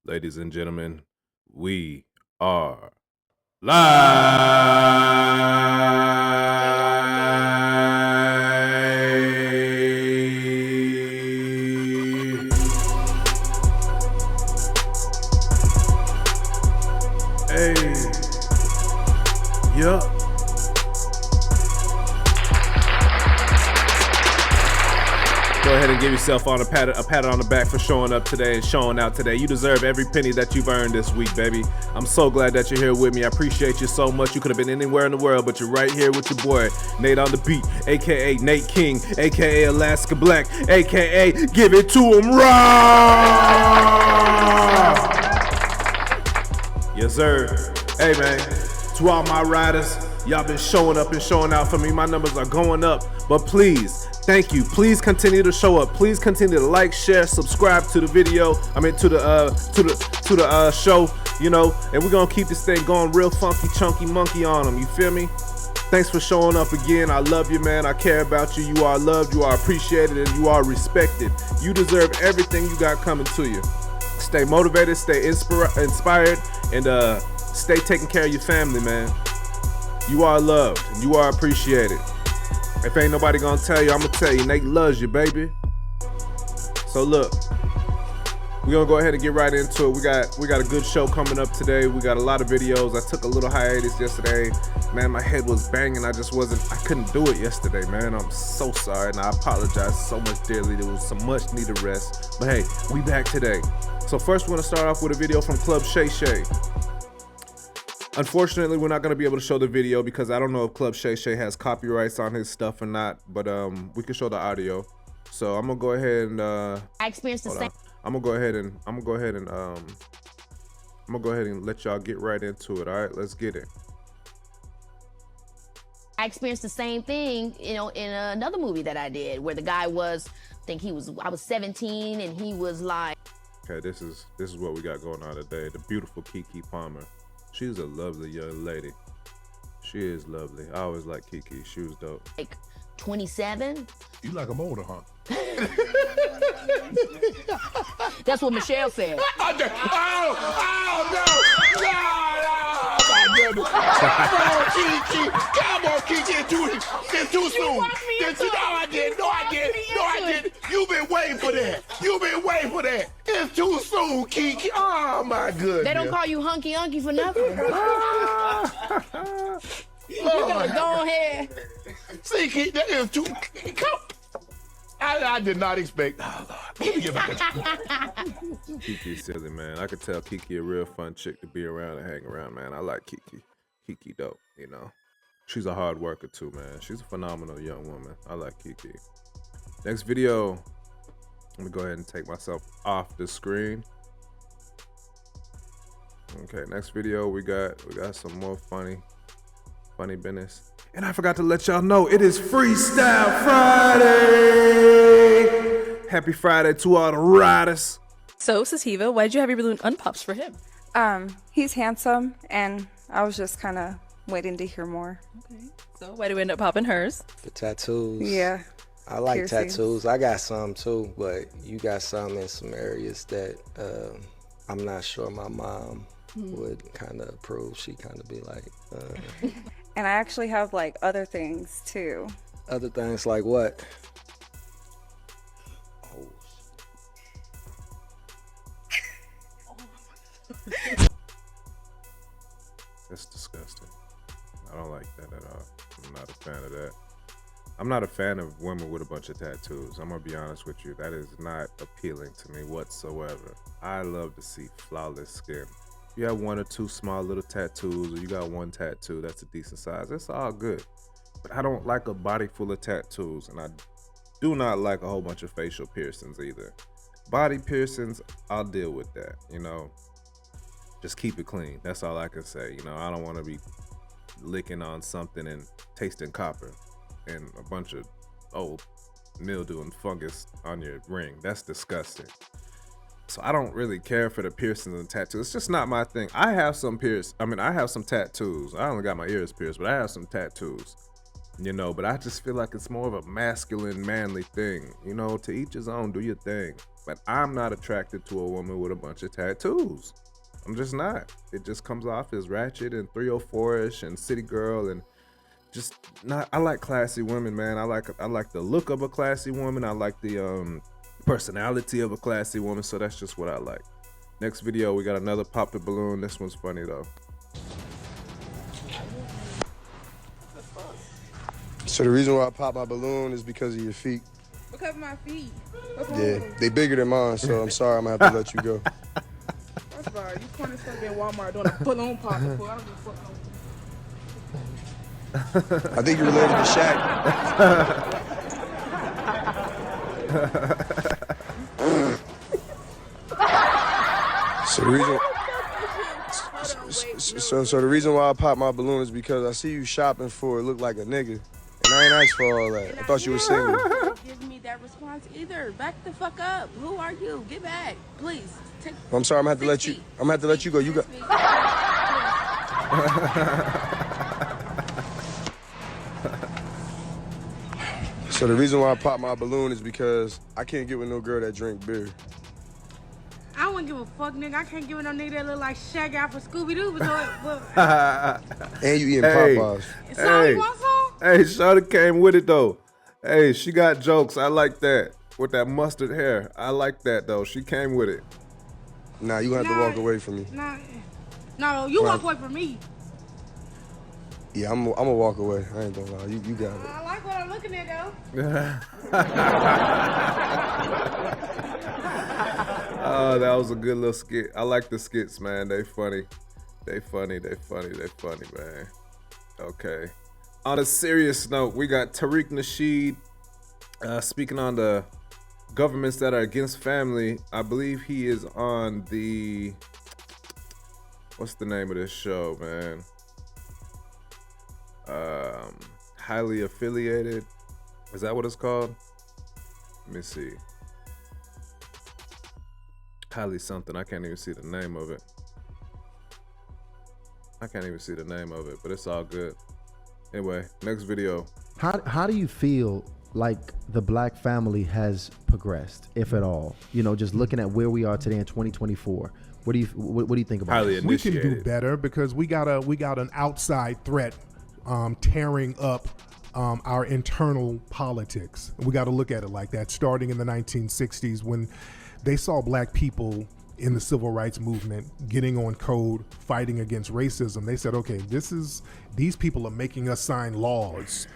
Ladies and gentlemen, we are live. Hey, yup. Go ahead and give yourself a pat on the back for showing up today and showing out today. You deserve every penny that you've earned this week, baby. I'm so glad that you're here with me. I appreciate you so much. You could have been anywhere in the world, but you're right here with your boy, Nate on the Beat, a.k.a. Nate King, a.k.a. Alaska Black, a.k.a. Give It To Him Raw! Yes, sir. Hey, man, to all my riders, y'all been showing up and showing out for me. My numbers are going up, but please, thank you. Please continue to show up. Please continue to like, share, subscribe to the video. I mean to the show, you know. And we're gonna keep this thing going real funky, chunky, monkey on them. You feel me? Thanks for showing up again. I love you, man. I care about you. You are loved, you are appreciated, and you are respected. You deserve everything you got coming to you. Stay motivated, stay inspired, and stay taking care of your family, man. You are loved and you are appreciated. If ain't nobody gonna tell you, I'm gonna tell you, Nate loves you, baby. So look, we're gonna go ahead and get right into it. We got a good show coming up today. We got a lot of videos. I took a little hiatus yesterday. Man, my head was banging. I couldn't do it yesterday, man. I'm so sorry, and I apologize so much dearly. There was some much needed rest. But hey, we back today. So first we're gonna start off with a video from Club Shay Shay. Unfortunately, we're not going to be able to show the video because I don't know if Club Shay Shay has copyrights on his stuff or not, but we can show the audio. So I'm going to go ahead and I experienced the same. I'm going to go ahead and let y'all get right into it. All right, let's get it. I experienced the same thing, you know, in another movie that I did where the guy was, I was 17 and he was like. Okay, this is what we got going on today. The beautiful Keke Palmer. She's a lovely young lady. She is lovely. I always like Keke. She was dope. Like 27. You like them older, huh? That's what Michelle said. Oh, no! Oh, Keke. Come on, Keke. It's too soon. No, I didn't. You've been waiting for that. It's too soon, Keke. Oh, my goodness. They don't call you hunky for nothing. You better go ahead. See, Keke, that is too... Come. I did not expect. Oh, Lord. Let me get back. Keke's silly, man. I could tell Keke a real fun chick to be around and hang around, man. I like Keke. Keke dope, you know. She's a hard worker too, man. She's a phenomenal young woman. I like Keke. Next video. Let me go ahead and take myself off the screen. Okay, next video we got some more funny business. And I forgot to let y'all know it is Freestyle Friday. Happy Friday to all the riders. So, Sativa, why did you have your balloon unpops for him? He's handsome, and I was just kind of waiting to hear more. Okay. So, why do we end up popping hers? The tattoos. Yeah. I like Piercings. tattoos. I got some too, but you got some in some areas that I'm not sure my mom would kind of approve. She kind of be like, And I actually have like other things too. Other things like what? Oh. That's disgusting. I don't like that at all. I'm not a fan of that. I'm not a fan of women with a bunch of tattoos. I'm gonna be honest with you. That is not appealing to me whatsoever. I love to see flawless skin. If you have one or two small little tattoos, or you got one tattoo that's a decent size, it's all good. But I don't like a body full of tattoos, and I do not like a whole bunch of facial piercings either. Body piercings, I'll deal with that, you know. Just keep it clean. That's all I can say. You know, I don't want to be licking on something and tasting copper and a bunch of old mildew and fungus on your ring. That's disgusting. So I don't really care for the piercings and tattoos. It's just not my thing. I have some tattoos. I only got my ears pierced, but I have some tattoos. You know, but I just feel like it's more of a masculine, manly thing. You know, to each his own, do your thing. but I'm not attracted to a woman with a bunch of tattoos. I'm just not. It just comes off as ratchet and 304-ish and city girl and just not. I like classy women, man. I like the look of a classy woman. I like the personality of a classy woman. So that's just what I like. Next video, we got another pop the balloon. This one's funny though. So the reason why I pop my balloon is because of your feet. Because of my feet. Yeah, they bigger than mine, so I'm sorry I'm gonna have to let you go. First of all, you corner stuff in Walmart doing a balloon pop. I don't give a fuck. I think you're related to Shaq. So the reason why I pop my balloon is because I see you shopping for it look like a nigga, and I ain't asked for all that. I thought you were single. Give me that response either. Back the fuck up. Who are you? Get back, please. I'm sorry. I'm gonna have to let you. I'm gonna have to let you go. You got. So the reason why I pop my balloon is because I can't get with no girl that drink beer. I wouldn't give a fuck, nigga. I can't give it no nigga that look like Shaq out for Scooby-Doo. But And you eating Popeyes. so you want some? Hey, Shawty came with it though. Hey, she got jokes. I like that. With that mustard hair. I like that though. She came with it. Nah, you gonna have to walk away from me. No, you walk away from me. Yeah, I'm gonna walk away. I ain't gonna lie. You got it. I like what I'm looking at though. Oh, that was a good little skit. I like the skits, man. They funny. They funny, man. Okay. On a serious note, we got Tariq Nasheed speaking on the governments that are against family. I believe he is on the, what's the name of this show, man? Highly Affiliated. Is that what it's called? Let me see. Highly something. I can't even see the name of it. But it's all good. Anyway, next video. How do you feel like the black family has progressed, if at all? You know, just looking at where we are today in 2024. What do you think about Highly this? We can initiated. do better because we got an outside threat tearing up our internal politics. We got to look at it like that. Starting in the 1960s, when they saw black people in the civil rights movement getting on code, fighting against racism, they said, okay, these people are making us sign laws.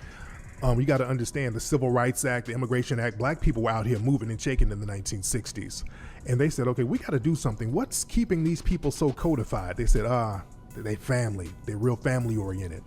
You got to understand the Civil Rights Act, the Immigration Act, black people were out here moving and shaking in the 1960s. And they said, okay, we got to do something. What's keeping these people so codified? They said, they family. They're real family oriented.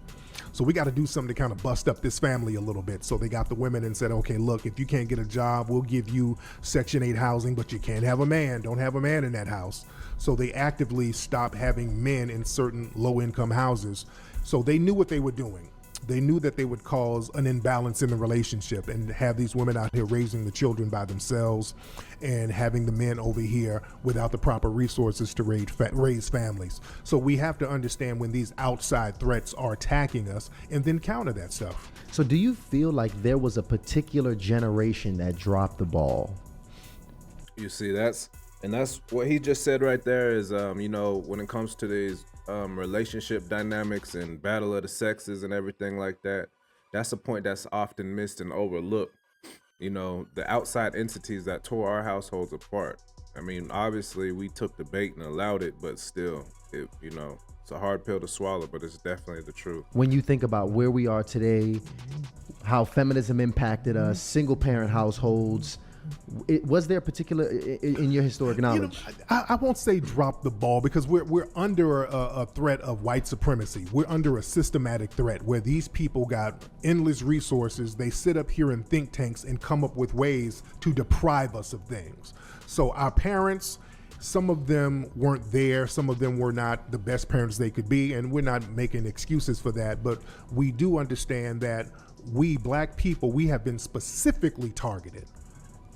So we got to do something to kind of bust up this family a little bit. So they got the women and said, okay, look, if you can't get a job, we'll give you Section 8 housing, but you can't have a man. Don't have a man in that house. So they actively stopped having men in certain low-income houses. So they knew what they were doing. They knew that they would cause an imbalance in the relationship and have these women out here raising the children by themselves and having the men over here without the proper resources to raise families. So we have to understand when these outside threats are attacking us and then counter that stuff. So do you feel like there was a particular generation that dropped the ball? You see, that's what he just said right there is, you know, when it comes to these relationship dynamics and battle of the sexes and everything like that, that's a point that's often missed and overlooked. You know, the outside entities that tore our households apart. I mean, obviously we took the bait and allowed it, but still, you know, it's a hard pill to swallow, but it's definitely the truth. When you think about where we are today, how feminism impacted us, single parent households, was there a particular in your historic knowledge? You know, I won't say drop the ball because we're under a threat of white supremacy. We're under a systematic threat where these people got endless resources. They sit up here in think tanks and come up with ways to deprive us of things. So our parents, some of them weren't there. Some of them were not the best parents they could be. And we're not making excuses for that. But we do understand that we black people, we have been specifically targeted.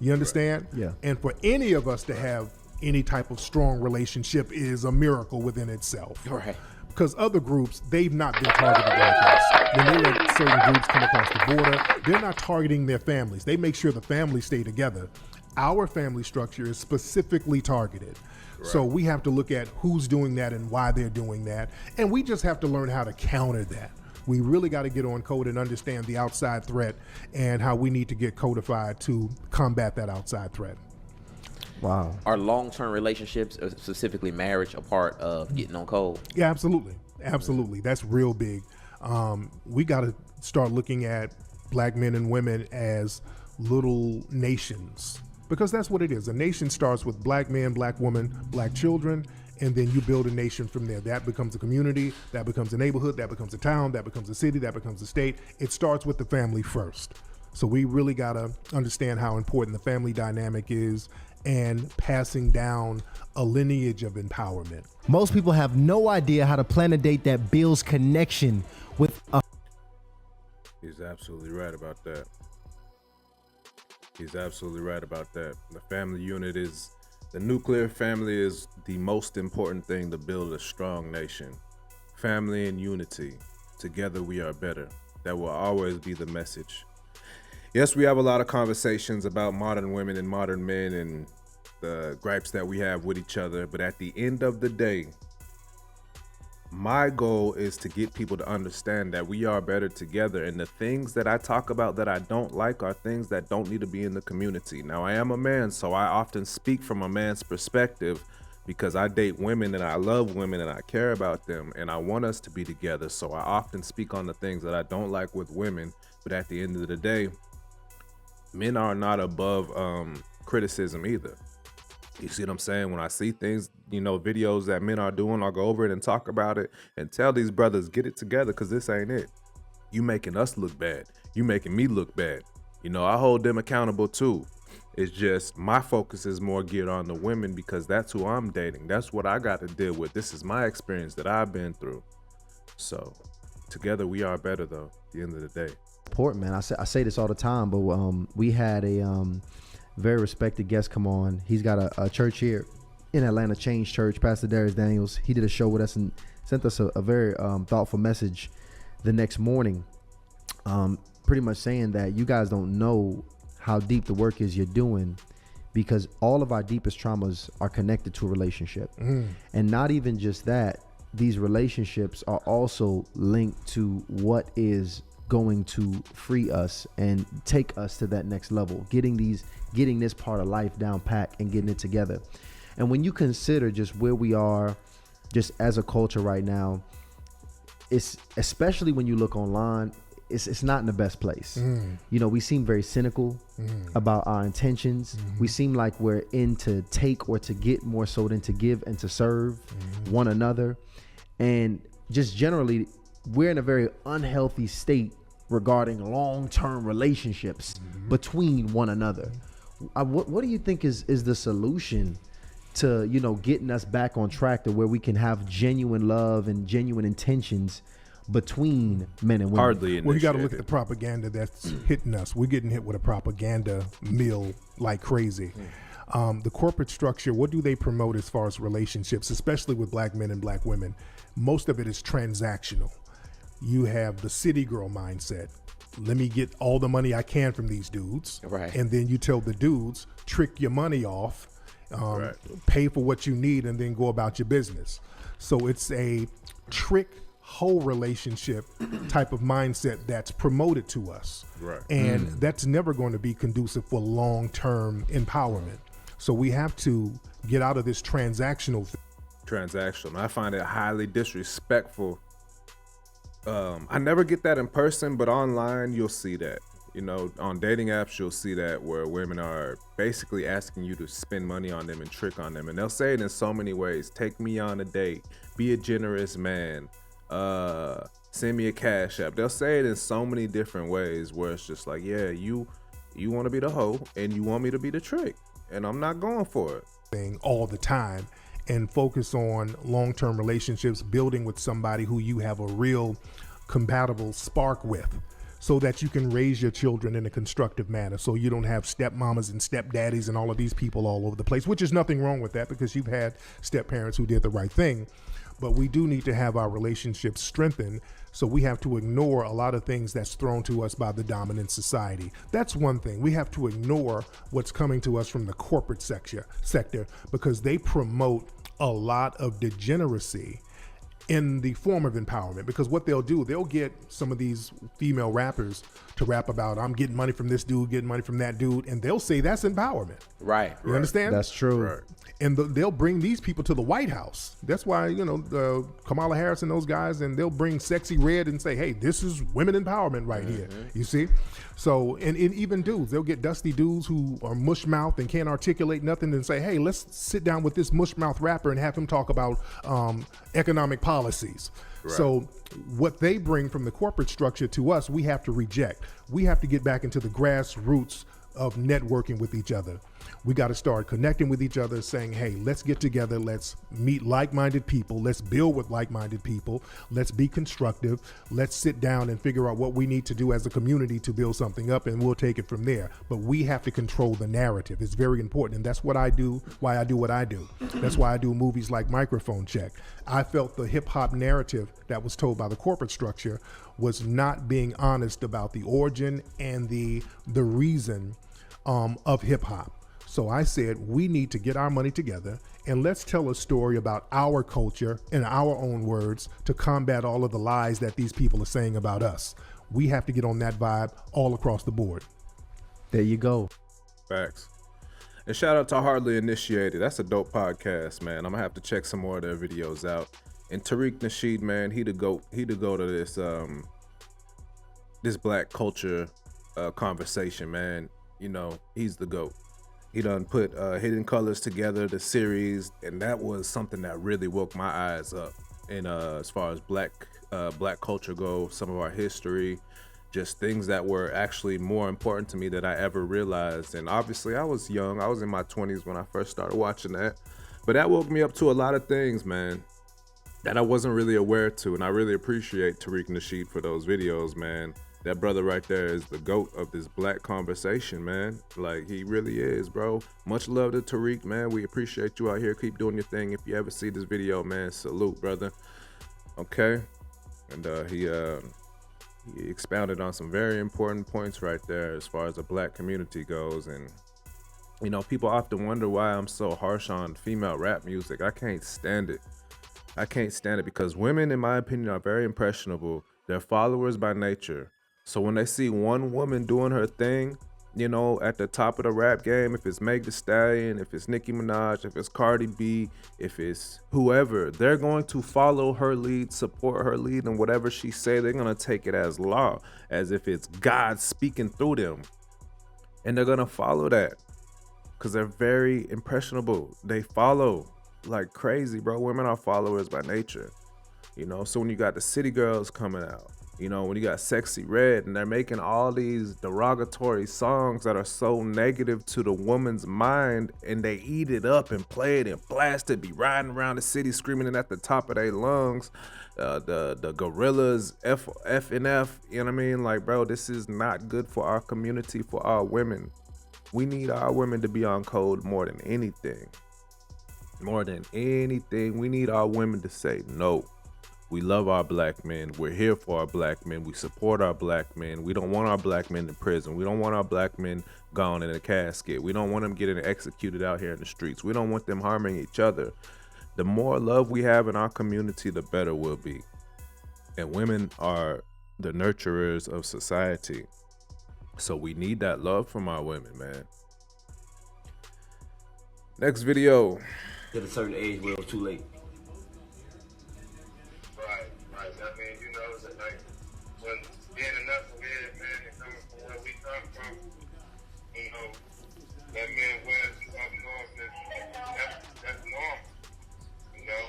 You understand? Right. Yeah. And for any of us to have any type of strong relationship is a miracle within itself. Right. Because other groups, they've not been targeted like us. When they let certain groups come across the border, they're not targeting their families. They make sure the families stay together. Our family structure is specifically targeted. So we have to look at who's doing that and why they're doing that. And we just have to learn how to counter that. We really got to get on code and understand the outside threat and how we need to get codified to combat that outside threat. Wow. Are long-term relationships, specifically marriage, a part of getting on code? Yeah, absolutely. Absolutely. That's real big. We got to start looking at black men and women as little nations, because that's what it is. A nation starts with black men, black women, black children, and then you build a nation from there. That becomes a community, that becomes a neighborhood, that becomes a town, that becomes a city, that becomes a state. It starts with the family first. So we really got to understand how important the family dynamic is and passing down a lineage of empowerment. Most people have no idea how to plan a date that builds connection with a... He's absolutely right about that. He's absolutely right about that. The family unit is, the nuclear family is the most important thing to build a strong nation. Family and unity. Together we are better. That will always be the message. Yes, we have a lot of conversations about modern women and modern men and the gripes that we have with each other, but at the end of the day, my goal is to get people to understand that we are better together, and the things that I talk about that I don't like are things that don't need to be in the community. Now, I am a man, so I often speak from a man's perspective because I date women and I love women and I care about them and I want us to be together. So I often speak on the things that I don't like with women, but at the end of the day, men are not above criticism either. You see what I'm saying? When I see things, you know, videos that men are doing, I'll go over it and talk about it and tell these brothers, get it together, because this ain't it. You making us look bad. You making me look bad. You know, I hold them accountable too. It's just my focus is more geared on the women because that's who I'm dating. That's what I got to deal with. This is my experience that I've been through. So together we are better though, at the end of the day. Important, man. I say this all the time, but we had a very respected guest come on. He's got a church here in Atlanta, Change Church, Pastor Darius Daniels. He did a show with us and sent us a very thoughtful message the next morning, pretty much saying that you guys don't know how deep the work is you're doing, because all of our deepest traumas are connected to a relationship. And not even just that, these relationships are also linked to what is going to free us and take us to that next level, getting this part of life down pat and getting it together. And when you consider just where we are just as a culture right now, it's especially when you look online, it's not in the best place. You know, we seem very cynical about our intentions. We seem like we're in to take or to get more so than to give and to serve one another. And just generally, we're in a very unhealthy state regarding long-term relationships between one another. What do you think is the solution to, you know, getting us back on track to where we can have genuine love and genuine intentions between men and women? Hardly. Well, you got to look at the propaganda that's hitting us. We're getting hit with a propaganda mill like crazy. The corporate structure, what do they promote as far as relationships, especially with black men and black women? Most of it is transactional. You have the city girl mindset. Let me get all the money I can from these dudes. Right. And then you tell the dudes, trick your money off, pay for what you need, and then go about your business. So it's a trick whole relationship type of mindset that's promoted to us. And that's never going to be conducive for long-term empowerment. So we have to get out of this transactional. I find it highly disrespectful. I never get that in person, but online you'll see that. You know, on dating apps you'll see that, where women are basically asking you to spend money on them and trick on them, and they'll say it in so many ways. Take me on a date, be a generous man, send me a cash app. They'll say it in so many different ways where it's just like, yeah, you want to be the hoe and you want me to be the trick, and I'm not going for it. Thing all the time, and focus on long-term relationships, building with somebody who you have a real compatible spark with. so that you can raise your children in a constructive manner, so you don't have stepmamas and stepdaddies and all of these people all over the place, which is nothing wrong with that because you've had step-parents who did the right thing. But we do need to have our relationships strengthened, so we have to ignore a lot of things that's thrown to us by the dominant society. That's one thing. We have to ignore what's coming to us from the corporate sector because they promote a lot of degeneracy in the form of empowerment, because what they'll do, they'll get some of these female rappers to rap about, I'm getting money from this dude, getting money from that dude, and they'll say that's empowerment. Right. You understand? That's true. Right. And they'll bring these people to the White House. That's why, you know, Kamala Harris and those guys, and they'll bring Sexy Red and say, hey, this is women empowerment right here. You see? So, and even dudes, they'll get dusty dudes who are mush mouth and can't articulate nothing and say, hey, let's sit down with this mush mouth rapper and have him talk about economic policies. Right. So what they bring from the corporate structure to us, we have to reject. We have to get back into the grassroots of networking with each other. We got to start connecting with each other, saying, hey, let's get together. Let's meet like-minded people. Let's build with like-minded people. Let's be constructive. Let's sit down and figure out what we need to do as a community to build something up, and we'll take it from there. But we have to control the narrative. It's very important. And that's what I do, why I do what I do. That's why I do movies like Microphone Check. I felt the hip hop narrative that was told by the corporate structure was not being honest about the origin and the reason of hip hop. So I said, we need to get our money together and let's tell a story about our culture in our own words to combat all of the lies that these people are saying about us. We have to get on that vibe all across the board. There you go. Facts. And shout out to Hardly Initiated. That's a dope podcast, man. I'm gonna have to check some more of their videos out. And Tariq Nasheed, man, he to go to this this black culture conversation, man. You know, he's the GOAT. He done put Hidden Colors together, the series, and that was something that really woke my eyes up. And as far as black culture goes, some of our history, just things that were actually more important to me than I ever realized. And obviously, I was young. I was in my 20s when I first started watching that. But that woke me up to a lot of things, man, that I wasn't really aware to. And I really appreciate Tariq Nasheed for those videos, man. That brother right there is the GOAT of this black conversation, man. Like, he really is, bro. Much love to Tariq, man. We appreciate you out here. Keep doing your thing. If you ever see this video, man, salute, brother. Okay? And he expounded on some very important points right there as far as the black community goes. And, you know, people often wonder why I'm so harsh on female rap music. I can't stand it. I can't stand it because women, in my opinion, are very impressionable. They're followers by nature. So when they see one woman doing her thing, you know, at the top of the rap game, if it's Meg Thee Stallion, if it's Nicki Minaj, if it's Cardi B, if it's whoever, they're going to follow her lead, support her lead, and whatever she say, they're going to take it as law, as if it's God speaking through them. And they're going to follow that because they're very impressionable. They follow like crazy, bro. Women are followers by nature. You know, so when you got the city girls coming out, you know, when you got Sexy Red and they're making all these derogatory songs that are so negative to the woman's mind, and they eat it up and play it and blast it, be riding around the city screaming it at the top of their lungs, the gorillas, F and F, you know what I mean? Like, bro, this is not good for our community, for our women. We need our women to be on code more than anything. More than anything, we need our women to say no. We love our black men. We're here for our black men. We support our black men. We don't want our black men in prison. We don't want our black men gone in a casket. We don't want them getting executed out here in the streets. We don't want them harming each other. The more love we have in our community, the better we'll be. And women are the nurturers of society. So we need that love from our women, man. Next video. At a certain age where it was too late. Right. I mean, you know, it's like when being enough of it, man, and coming from where we come from, you know, that Midwest up north, that's normal. You know,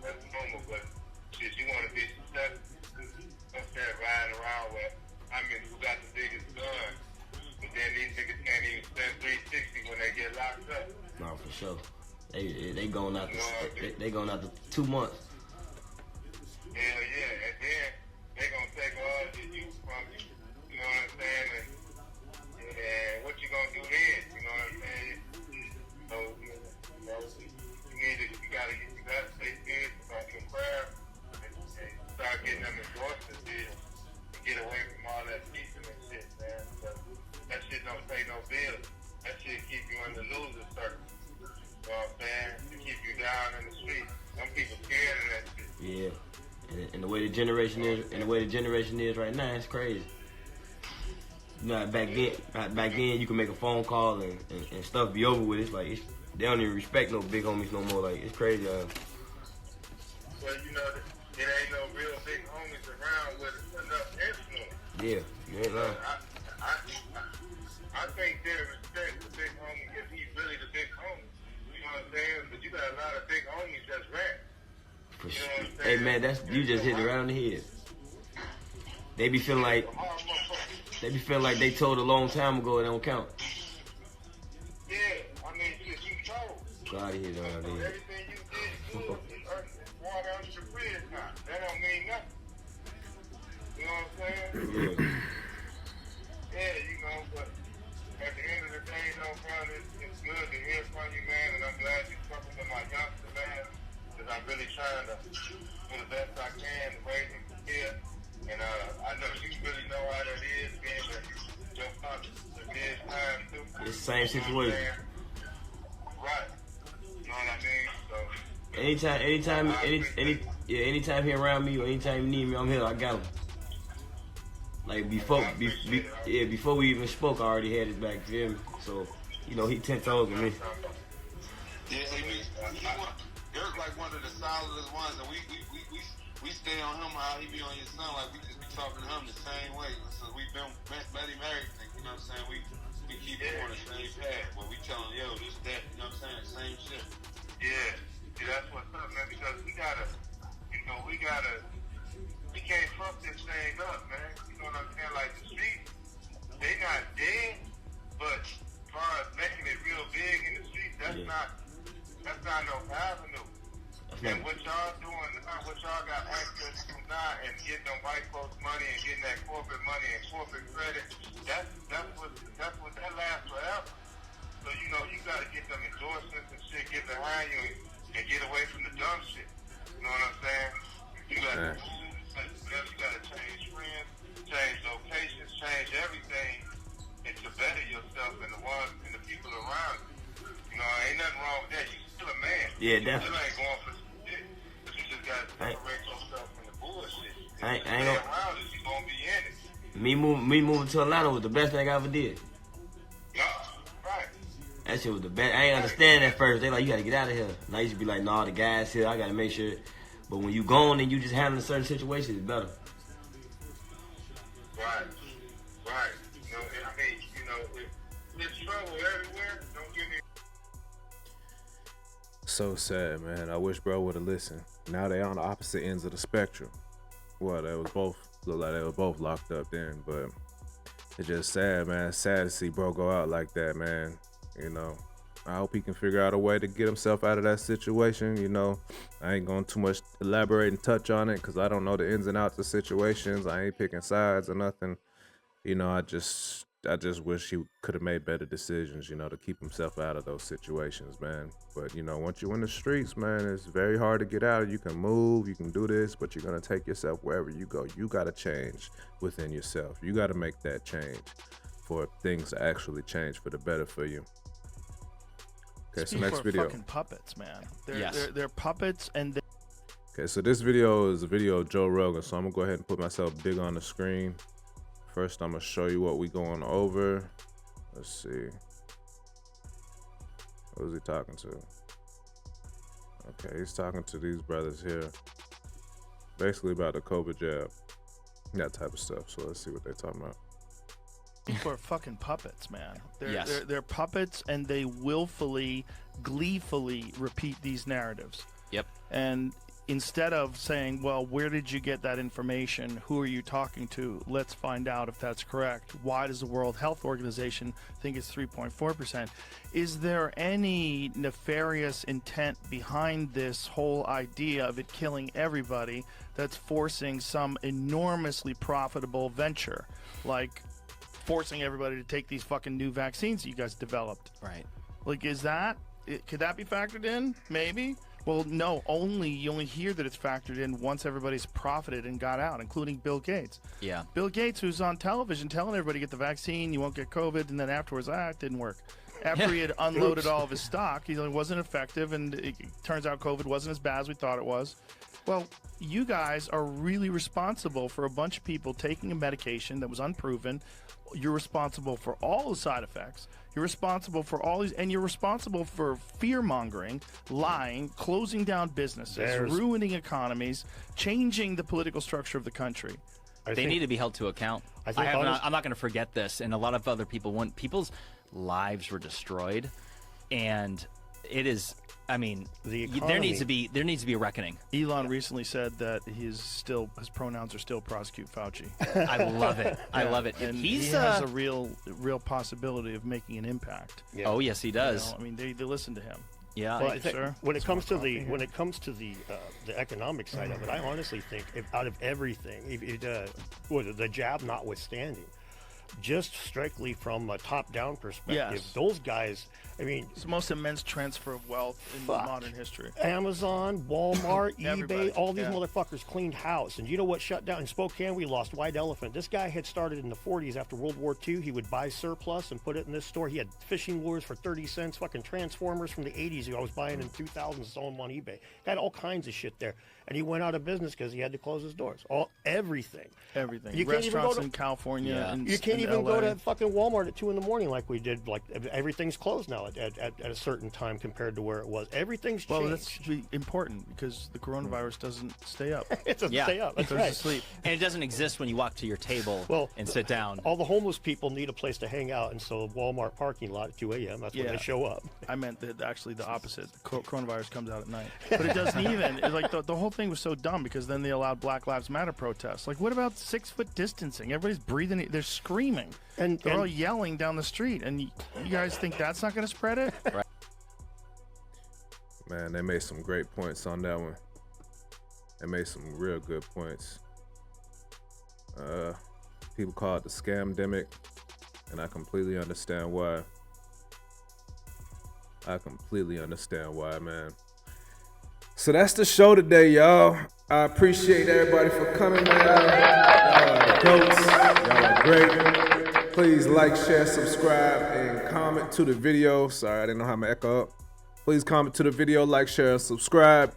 that's normal. But shit, you want to be successful, don't stand riding around with, I mean, who got the biggest gun? But then these niggas can't even spend 360 when they get locked up. No, for sure. They going out they going out to 2 months. Hell yeah, and then they gonna take all the youth from you about getting them endorsement deals to get away from all that teaching and shit, man. But that shit don't pay no bills. That shit keep you in the loser circle. You know what I'm saying? To keep you down in the street. Some people scared of that shit. Yeah. And the way the generation is, right now, it's crazy. You know, back then you can make a phone call and stuff be over with. It's like they don't even respect no big homies no more. Like it's crazy. Well, you know, it ain't no real big homies around with enough influence. Yeah, you ain't lying. I think they'll respect the big homie if he's really the big homie. You know what I'm saying? But you got a lot of big homies that's rap. You know what I'm saying? Hey man, you just hit it right on the head. They be feeling like they told a long time ago it don't count. Yeah, I mean, shit, you told. God, hit it right on the head. Everything you did good is water under your bridge now. That don't mean nothing. You know what I'm saying? Yeah, you know, but at the end of the day, though, brother, it's good to hear from you, man, and I'm glad you're talking to my youngster, man, because I'm really trying to do the best I can to raise him here. And I know you really know how that is, being your father is time, too. It's the same situation. Right. You know what I mean? So anytime he around me or anytime you need me, I'm here. I got him. Like before we even spoke, I already had his back. You feel me? So, you know, he 10 toes with me. Yeah, Dirk like one of the solidest ones, and we stay on him how he be on your son. Like we just be talking to him the same way. So we been met him everything. You know what I'm saying? We keep him on the same path. When we tell him, yo, this, that, you know what I'm saying? Same shit. Yeah. See, that's what's up, man. Because we can't fuck this thing up, man. You know what I'm saying? Like the streets, they not dead, but as far as making it real big in the streets, that's not no avenue. And what y'all doing, what y'all got access to now, and getting them white folks money and getting that corporate money and corporate credit, that's what that lasts forever. So you know you gotta get them endorsements and shit, get behind you and get away from the dumb shit. You know what I'm saying? You gotta change friends, change locations, change everything, and to better yourself and the people around you. You know, ain't nothing wrong with that. You still a man. Yeah, definitely. You still ain't going for shit. But you just gotta separate yourself from the bullshit. I ain't around it, you gonna be in it. Me moving to Atlanta was the best thing I ever did. Yeah, right. That shit was the best. I ain't understand at first. They like, you gotta get out of here. And I used to be like, nah, the guys here, I gotta make sure. But when you gone and you just handling certain situations, it's better. Right. You know, I mean, you know, if there's trouble everywhere, don't give me. So sad, man. I wish bro would have listened. Now they on the opposite ends of the spectrum. Well, they was both look like they were both locked up then, but it's just sad, man. It's sad to see bro go out like that, man. You know, I hope he can figure out a way to get himself out of that situation. You know, I ain't going to too much elaborate and touch on it because I don't know the ins and outs of situations. I ain't picking sides or nothing. You know, I just wish he could have made better decisions, you know, to keep himself out of those situations, man. But, you know, once you're in the streets, man, it's very hard to get out. You can move, you can do this, but you're going to take yourself wherever you go. You got to change within yourself. You got to make that change for things to actually change for the better for you. Okay, so next video. Fucking puppets, man. They're puppets, and okay, so this video is a video of Joe Rogan, so I'm gonna go ahead and put myself big on the screen. First, I'm gonna show you what we going over. Let's see. Who is he talking to? Okay, he's talking to these brothers here. Basically about the COVID jab. That type of stuff. So let's see what they're talking about. people are fucking puppets, man. They're puppets, and they willfully, gleefully repeat these narratives. Yep. And instead of saying, well, where did you get that information? Who are you talking to? Let's find out if that's correct. Why does the World Health Organization think it's 3.4%? Is there any nefarious intent behind this whole idea of it killing everybody that's forcing some enormously profitable venture, like forcing everybody to take these fucking new vaccines that you guys developed? Right. Like, could that be factored in? Maybe. Well, no, you only hear that it's factored in once everybody's profited and got out, including Bill Gates. Yeah. Bill Gates, who's on television telling everybody get the vaccine, you won't get COVID, and then afterwards, it didn't work. After he had unloaded all of his stock, he wasn't effective, and it turns out COVID wasn't as bad as we thought it was. Well, you guys are really responsible for a bunch of people taking a medication that was unproven. You're responsible for all the side effects. You're responsible for all these, and you're responsible for fear-mongering, lying, closing down businesses, ruining economies, changing the political structure of the country. They need to be held to account. I'm not going to forget this, and a lot of other people want. People's lives were destroyed, and it is. I mean, there needs to be a reckoning. Elon recently said that his pronouns are still prosecute Fauci. I love it. I love it. And he has a real possibility of making an impact. Yeah. Oh yes, he does. I mean, they listen to him. Yeah. Well, I think when it comes to the economic side of it, I honestly think out of everything, the jab notwithstanding, just strictly from a top-down perspective, those guys, I mean... It's the most immense transfer of wealth in modern history. Amazon, Walmart, eBay, all these motherfuckers cleaned house. And you know what shut down? In Spokane, we lost White Elephant. This guy had started in the 40s after World War II. He would buy surplus and put it in this store. He had fishing lures for 30 cents, fucking Transformers from the 80s I was buying in 2000 and selling them on eBay. Had all kinds of shit there. And he went out of business because he had to close his doors. Everything. You Restaurants in California and you can't even go to fucking Walmart at 2 in the morning like we did. Like everything's closed now at a certain time compared to where it was. Everything's changed. Well, that's important because the coronavirus doesn't stay up. It doesn't stay up. That's it right. goes to sleep. And it doesn't exist when you walk to your table and sit down. All the homeless people need a place to hang out, and so Walmart parking lot at 2 a.m. That's when they show up. I meant actually the opposite. The coronavirus comes out at night, but it doesn't even. It's like the whole thing was so dumb because then they allowed Black Lives Matter protests. Like, what about 6-foot distancing? Everybody's breathing. They're screaming. And they're all yelling down the street. And you guys think that's not going to spread it? Right. Man, they made some great points on that one. They made some real good points. People call it the scamdemic, and I completely understand why. I completely understand why, man. So that's the show today, y'all. I appreciate everybody for coming, man. Y'all are the goats. Y'all are great. Please like, share, subscribe, and comment to the video. Sorry, I didn't know how to echo up. Please comment to the video, like, share, subscribe.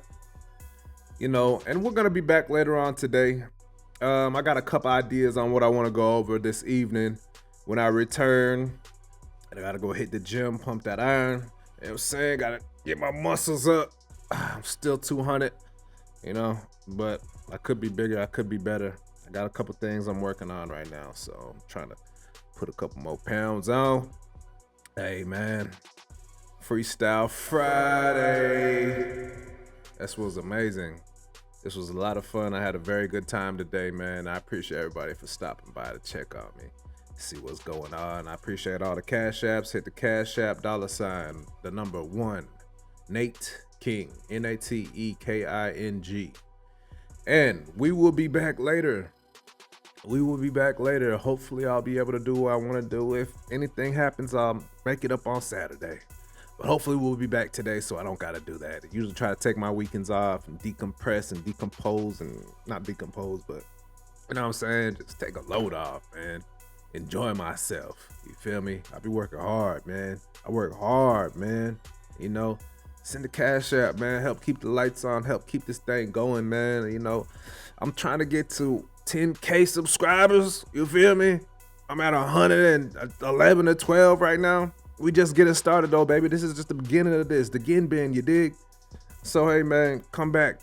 You know, and we're gonna be back later on today. I got a couple ideas on what I want to go over this evening when I return. And I gotta go hit the gym, pump that iron. You know what I'm saying? Gotta get my muscles up. I'm still 200, you know, but I could be bigger, I could be better. I got a couple things I'm working on right now, so I'm trying to put a couple more pounds on. Hey, man, Freestyle Friday. This was amazing. This was a lot of fun. I had a very good time today, man. I appreciate everybody for stopping by to check on me, see what's going on. I appreciate all the Cash Apps. Hit the Cash App, $, the number 1, Nate King, NATEKING. And we will be back later. Hopefully I'll be able to do what I want to do. If anything happens, I'll make it up on Saturday. But hopefully we'll be back today so I don't got to do that. I usually try to take my weekends off and decompress and decompose and not decompose, but you know what I'm saying? Just take a load off, man. Enjoy myself. You feel me? I be working hard, man. I work hard, man. You know, send the Cash App, man. Help keep the lights on. Help keep this thing going, man. You know, I'm trying to get to 10K subscribers. You feel me? I'm at 111 or 12 right now. We just getting started though, baby. This is just the beginning of this. The Ginbin, you dig? So, hey, man, come back.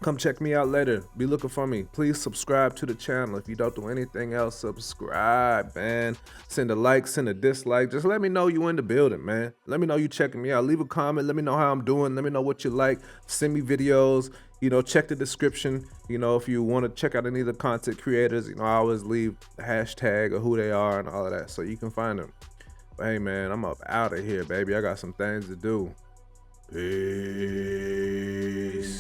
Come check me out later. Be looking for me. Please subscribe to the channel. If you don't do anything else, subscribe, man. Send a like, send a dislike. Just let me know you in the building, man. Let me know you checking me out. Leave a comment. Let me know how I'm doing. Let me know what you like. Send me videos. You know, check the description. You know, if you want to check out any of the content creators, you know, I always leave the hashtag or who they are and all of that so you can find them. But hey, man, I'm up out of here, baby. I got some things to do. Peace.